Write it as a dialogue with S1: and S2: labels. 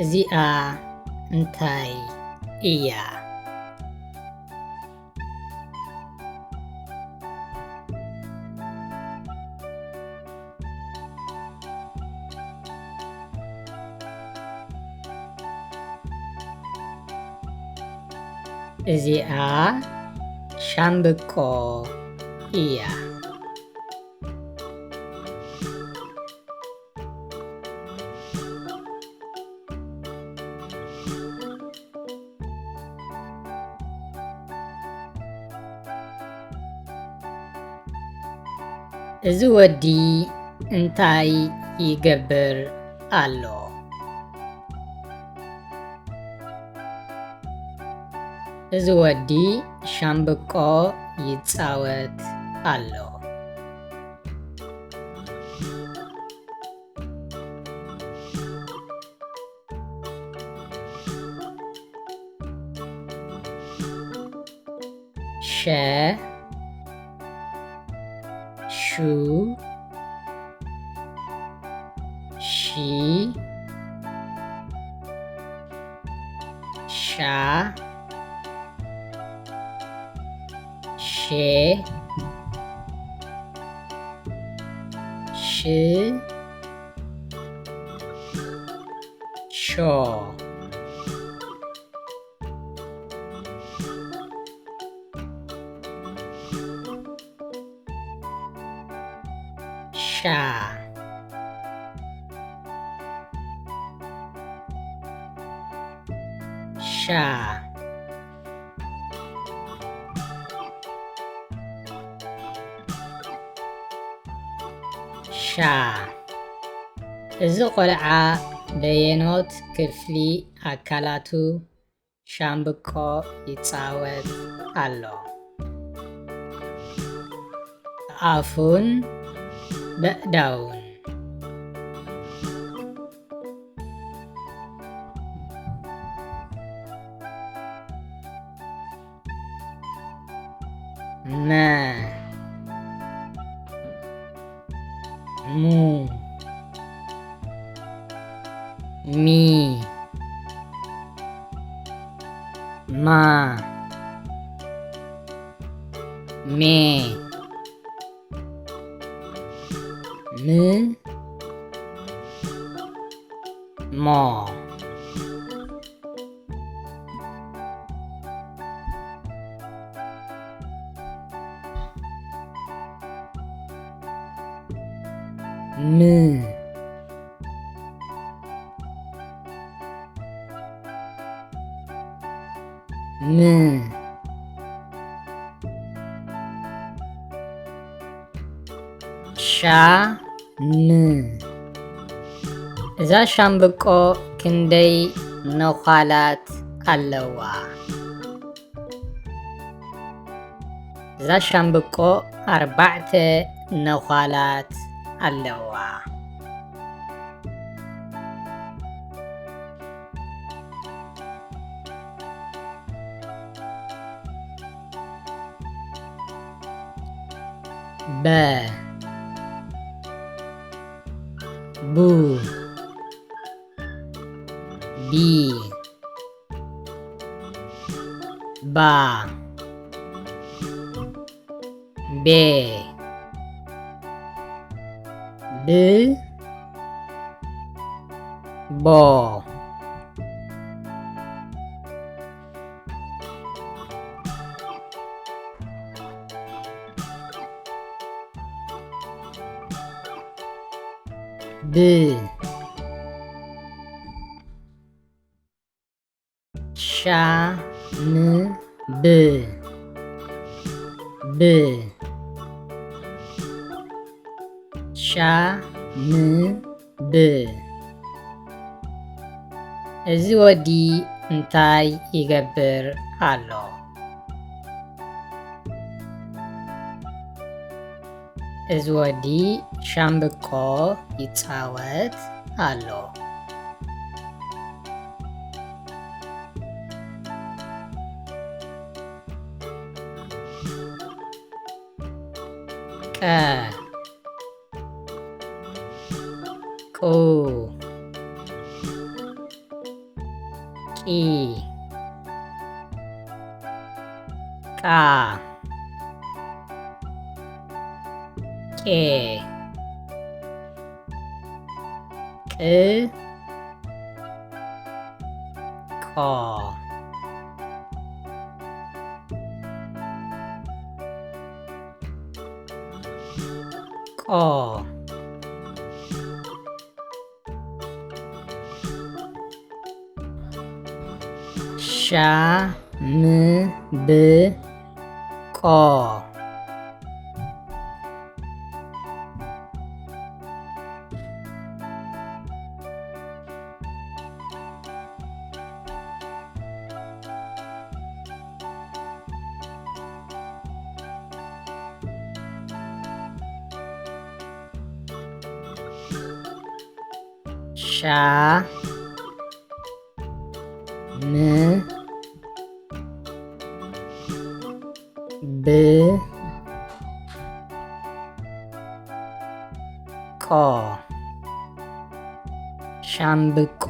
S1: እዚኣ እንታይ እያ? እዚኣ ሻምብቆ እያ። እዚ ወዲ እንታይ ይገብር ኣሎ? እዚ ወዲ ሻምብቆ ይፃወት ኣሎ። ሸ ሹ ሺ ሻ ሼ ሽ ሾ ሻ ሻ ሻ እዚ ቆልዓ በየኖት ክፍሊ ኣካላቱ ሻምብቆ ይፃወት ኣሎ? ኣፉን በእዳውን መ ሙ ሚ ማ ሜ ም ሞ ም ም ሻ ን እዛ ሻምብቆ ክንደይ ነዃላት ኣለዋ? እዛ ሻምብቆ 4 ነዃላት ኣለዋ። በ ቡ ቢ ባ ቤ ብ ቦ ብ ሻ ን ብ ብ ሻ ን ብ እዚ ወዲ እንታይ ይገብር ኣሎ? እዚ ወዲ ሻምብቆ ይፃወት ኣሎ። ቀ ቁ ቂ ቃ ቄ ቅ ቆ ቆ ሻ ም ብ ቆ ሻ ም ብ ቆ ሻምብቆ